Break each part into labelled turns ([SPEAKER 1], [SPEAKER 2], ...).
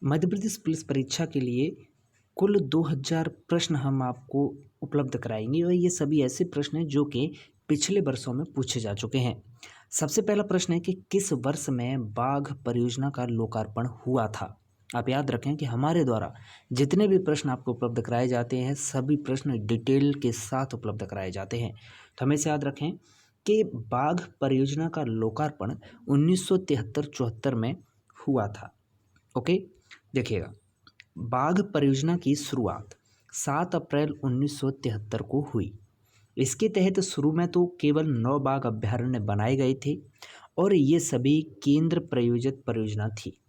[SPEAKER 1] Madhya Pradesh police परीक्षा के लिए कुल 2000 प्रश्न हम आपको उपलब्ध कराएंगे और ये सभी ऐसे प्रश्न हैं जो कि पिछले वर्षों में पूछे जा चुके हैं। सबसे पहला प्रश्न है कि किस वर्ष में बाघ परियोजना का लोकार्पण हुआ था। आप याद रखें कि हमारे द्वारा जितने भी प्रश्न आपको उपलब्ध कराए जाते हैं सभी प्रश्न डिटेल के साथ उपलब्ध कराए जाते हैं। तो हमेशा याद रखें कि बाघ परियोजना का लोकार्पण 1973-74 में हुआ था। ओके, देखिएगा, बाघ परियोजना की शुरुआत 7 अप्रैल 1973 को हुई। इसके तहत शुरू में तो केवल 9 बाघ अभ्यारण्य बनाए गए थे और ये सभी केंद्र प्रायोजित परियोजना थी।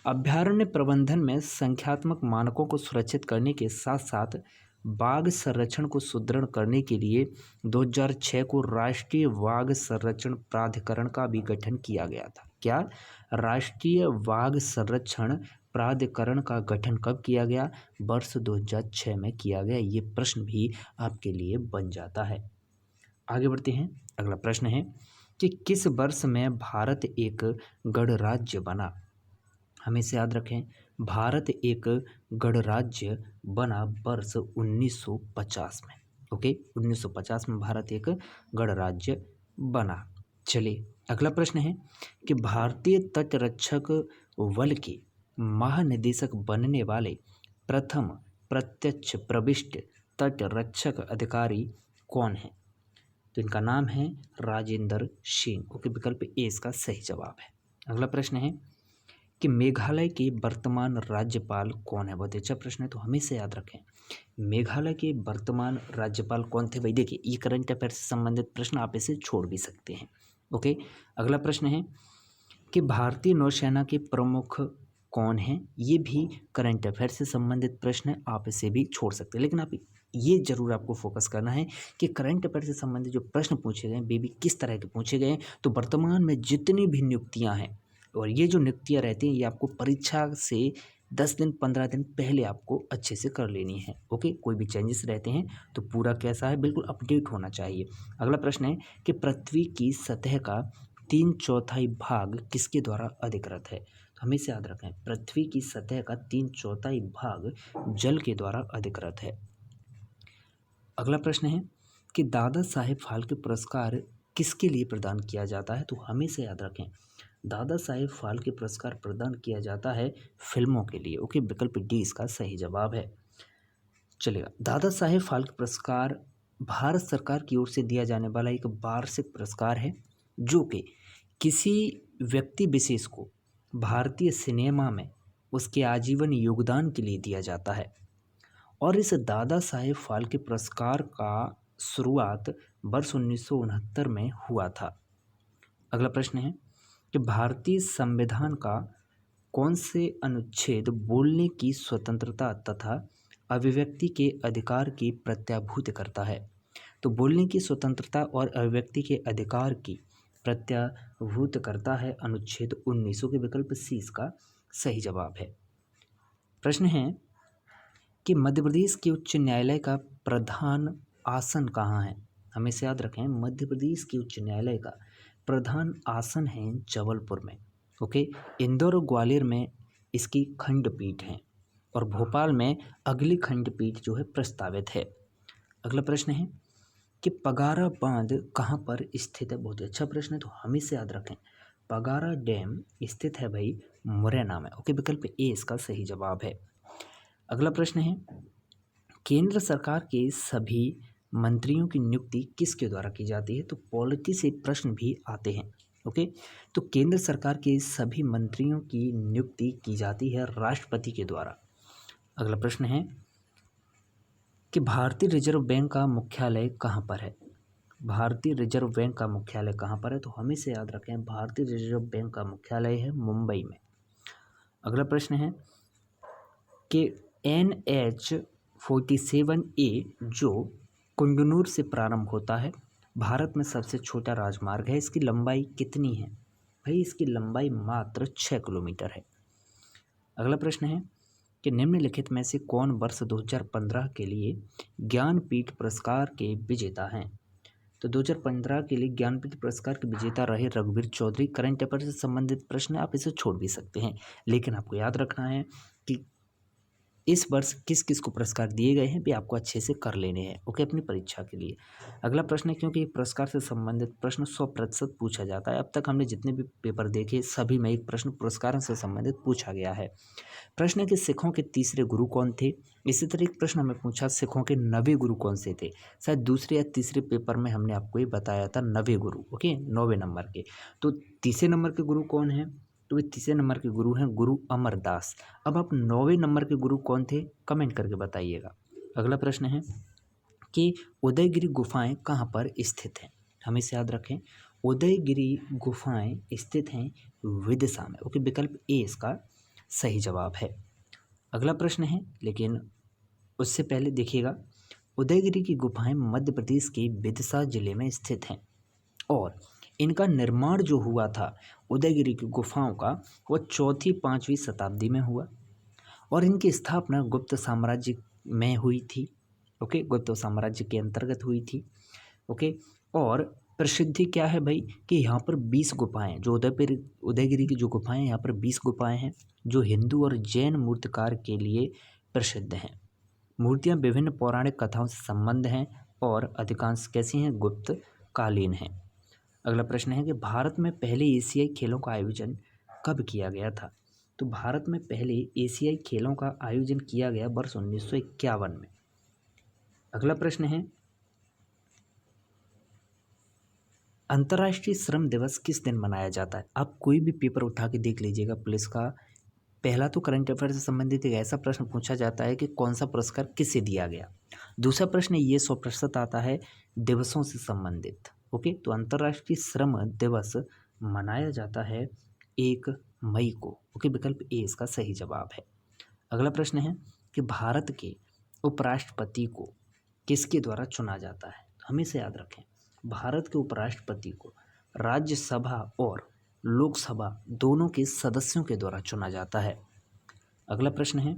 [SPEAKER 1] अभ्यारण्य प्रबंधन में संख्यात्मक मानकों को सुरक्षित करने के साथ साथ बाघ संरक्षण को सुदृढ़ करने के लिए 2006 को राष्ट्रीय बाघ संरक्षण प्राधिकरण का भी गठन किया गया था। क्या? राष्ट्रीय बाघ संरक्षण प्राधिकरण का गठन कब किया गया? वर्ष 2006 में किया गया। ये प्रश्न भी आपके लिए बन जाता है। आगे बढ़ते हैं। अगला प्रश्न है कि किस वर्ष में भारत एक गणराज्य बना? हमेशा याद रखें, भारत एक गणराज्य बना वर्ष 1950 में। ओके, 1950 में भारत एक गणराज्य बना। चलिए, अगला प्रश्न है कि भारतीय तटरक्षक बल के महानिदेशक बनने वाले प्रथम प्रत्यक्ष प्रविष्ट तटरक्षक अधिकारी कौन है? तो इनका नाम है राजेंद्र सिंह। ओके, विकल्प ए इसका सही जवाब है। अगला प्रश्न है कि मेघालय के वर्तमान राज्यपाल कौन है? बहुत अच्छा प्रश्न है, तो हमेशा याद रखें मेघालय के वर्तमान राज्यपाल कौन थे। भाई देखिए, ये करंट अफेयर से संबंधित प्रश्न आप इसे छोड़ भी सकते हैं। ओके, अगला प्रश्न है कि भारतीय नौसेना के प्रमुख कौन हैं? ये भी करंट अफेयर से संबंधित प्रश्न है, आप इसे भी छोड़ सकते हैं, लेकिन आप ये जरूर आपको फोकस करना है कि करंट अफेयर से संबंधित जो प्रश्न पूछे गए वे भी किस तरह के पूछे गए हैं। तो वर्तमान में जितनी भी नियुक्तियां हैं और ये जो नियुक्तियां रहती हैं ये आपको परीक्षा से 10 दिन 15 दिन पहले आपको अच्छे से कर लेनी है। ओके, कोई भी चेंजेस रहते हैं तो पूरा कैसा है, बिल्कुल अपडेट होना चाहिए। अगला प्रश्न है कि पृथ्वी की सतह का 3/4 भाग किसके द्वारा अधिकृत है? तो हमेशा याद रखें, पृथ्वी की सतह का 3/4 भाग जल के द्वारा अधिकृत है। अगला प्रश्न है कि दादा साहेब फाल्के पुरस्कार किसके लिए प्रदान किया जाता है? तो हमेशा याद रखें, दादा साहेब फाल्के पुरस्कार प्रदान किया जाता है फिल्मों के लिए। ओके, विकल्प डी इसका सही जवाब है। चलेगा, दादा साहेब फाल्के पुरस्कार भारत सरकार की ओर से दिया जाने वाला एक वार्षिक पुरस्कार है जो कि किसी व्यक्ति विशेष को भारतीय सिनेमा में उसके आजीवन योगदान के लिए दिया जाता है और इस दादा साहेब फाल्के पुरस्कार का शुरुआत वर्ष 1969 में हुआ था। अगला प्रश्न है कि भारतीय संविधान का कौन से अनुच्छेद बोलने की स्वतंत्रता तथा अभिव्यक्ति के अधिकार की प्रत्याभूत करता है? तो बोलने की स्वतंत्रता और अभिव्यक्ति के अधिकार की प्रत्याभूत करता है अनुच्छेद 19। के विकल्प सी इसका सही जवाब है। प्रश्न है कि मध्य प्रदेश के उच्च न्यायालय का प्रधान आसन कहाँ है? हमेशा याद रखें, मध्य प्रदेश के उच्च न्यायालय का प्रधान आसन है जबलपुर में। ओके, इंदौर और ग्वालियर में इसकी खंडपीठ है और भोपाल में अगली खंडपीठ जो है प्रस्तावित है। अगला प्रश्न है कि पगारा बांध कहाँ पर स्थित है? बहुत अच्छा प्रश्न है, तो हमेशा याद रखें, पगारा डैम स्थित है भाई मुरैना में। ओके, विकल्प ए इसका सही जवाब है। अगला प्रश्न है, केंद्र सरकार के सभी मंत्रियों की नियुक्ति किसके द्वारा की जाती है? तो पॉलिटी से प्रश्न भी आते हैं। ओके, तो केंद्र सरकार के सभी मंत्रियों की नियुक्ति की जाती है राष्ट्रपति के द्वारा। अगला प्रश्न है कि भारतीय रिजर्व बैंक का मुख्यालय कहाँ पर है? भारतीय रिजर्व बैंक का मुख्यालय कहाँ पर है? तो हमेशा याद रखें, भारतीय रिजर्व बैंक का मुख्यालय है मुंबई में। अगला प्रश्न है कि NH-47A जो कुंडनूर से प्रारंभ होता है भारत में सबसे छोटा राजमार्ग है, इसकी लंबाई कितनी है? भाई इसकी लंबाई मात्र 6 किलोमीटर है। अगला प्रश्न है कि निम्नलिखित में से कौन वर्ष 2015 के लिए ज्ञानपीठ पुरस्कार के विजेता हैं? तो 2015 के लिए ज्ञानपीठ पुरस्कार के विजेता रहे रघुवीर चौधरी। करंट अफेयर से संबंधित प्रश्न आप इसे छोड़ भी सकते हैं, लेकिन आपको याद रखना है कि इस वर्ष किस किस को पुरस्कार दिए गए हैं भी आपको अच्छे से कर लेने हैं, ओके, अपनी परीक्षा के लिए। अगला प्रश्न है, क्योंकि पुरस्कार से संबंधित प्रश्न 100% पूछा जाता है। अब तक हमने जितने भी पेपर देखे सभी में एक प्रश्न पुरस्कारों से संबंधित पूछा गया है। प्रश्न है कि सिखों के तीसरे गुरु कौन थे। इसी तरह एक प्रश्न हमें पूछा सिखों के 9वें गुरु कौन से थे। शायद दूसरे या तीसरे पेपर में हमने आपको ये बताया था 9वें गुरु, ओके, 9वें नंबर के। तो तीसरे नंबर के गुरु कौन है, तो वे तीसरे नंबर के गुरु हैं गुरु अमरदास। अब आप 9वें नंबर के गुरु कौन थे कमेंट करके बताइएगा। अगला प्रश्न है कि उदयगिरी गुफाएं कहाँ पर स्थित हैं। हमें इसे याद रखें, उदयगिरी गुफाएं स्थित हैं विदिशा में, ओके, विकल्प ए इसका सही जवाब है। अगला प्रश्न है, लेकिन उससे पहले देखिएगा, उदयगिरी की गुफाएं मध्य प्रदेश के विदिशा जिले में स्थित हैं और इनका निर्माण जो हुआ था उदयगिरी की गुफाओं का, वो 4वीं-5वीं शताब्दी में हुआ और इनकी स्थापना गुप्त साम्राज्य में हुई थी, ओके, गुप्त साम्राज्य के अंतर्गत हुई थी, ओके। और प्रसिद्धि क्या है भाई कि यहाँ पर 20 गुफाएं, जो उदयगिरी की जो गुफाएं, यहाँ पर 20 गुफाएं हैं जो हिंदू और जैन मूर्तिकार के लिए प्रसिद्ध हैं। मूर्तियाँ विभिन्न पौराणिक कथाओं से संबंध हैं और अधिकांश कैसी हैं, गुप्त कालीन हैं। अगला प्रश्न है कि भारत में पहले एशियाई खेलों का आयोजन कब किया गया था। तो भारत में पहले एशियाई खेलों का आयोजन किया गया वर्ष 1951 में। अगला प्रश्न है, अंतर्राष्ट्रीय श्रम दिवस किस दिन मनाया जाता है। आप कोई भी पेपर उठा के देख लीजिएगा पुलिस का, पहला तो करंट अफेयर से संबंधित एक ऐसा प्रश्न पूछा जाता है कि कौन सा पुरस्कार किसे दिया गया। दूसरा प्रश्न ये 100% आता है दिवसों से संबंधित, ओके। तो अंतर्राष्ट्रीय श्रम दिवस मनाया जाता है 1 मई को, ओके, विकल्प ए इसका सही जवाब है। अगला प्रश्न है कि भारत के उपराष्ट्रपति को किसके द्वारा चुना जाता है। हमें इसे याद रखें, भारत के उपराष्ट्रपति को राज्यसभा और लोकसभा दोनों के सदस्यों के द्वारा चुना जाता है। अगला प्रश्न है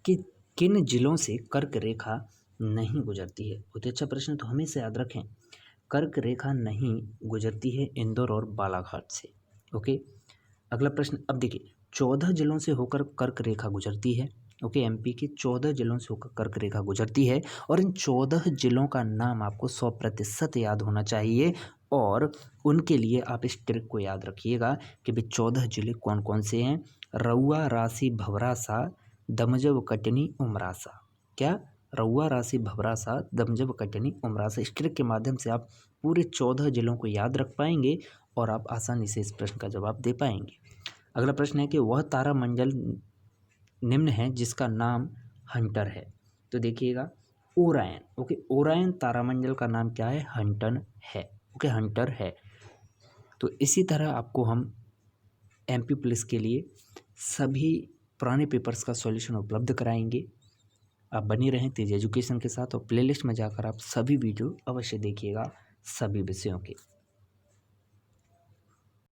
[SPEAKER 1] कि किन जिलों से कर्क रेखा नहीं गुजरती है। बहुत अच्छा प्रश्न, तो हमें इसे याद रखें, कर्क रेखा नहीं गुजरती है इंदौर और बालाघाट से, ओके। अगला प्रश्न, अब देखिए 14 जिलों से होकर कर्क रेखा गुजरती है, ओके, एमपी के 14 जिलों से होकर कर्क रेखा गुजरती है और इन 14 जिलों का नाम आपको 100% याद होना चाहिए और उनके लिए आप इस ट्रिक को याद रखिएगा कि भाई 14 जिले कौन कौन से हैं। रउआ, राशि, भवरासा, दमजब, कटनी, उमरासा। क्या, रउआ, राशि, भवरासा, दमजब, कटनी, उमरासा। इस ट्रिक के माध्यम से आप पूरे 14 जिलों को याद रख पाएंगे और आप आसानी से इस प्रश्न का जवाब दे पाएंगे। अगला प्रश्न है कि वह तारामंडल निम्न है जिसका नाम हंटर है। तो देखिएगा ओरायन, ओके, ओरायन तारामंडल का नाम क्या है, हंटन है, ओके, हंटर है। तो इसी तरह आपको हम एमपी पुलिस के लिए सभी पुराने पेपर्स का सॉल्यूशन उपलब्ध कराएंगे। आप बने रहें तेज एजुकेशन के साथ और प्लेलिस्ट में जाकर आप सभी वीडियो अवश्य देखिएगा सभी विषयों के।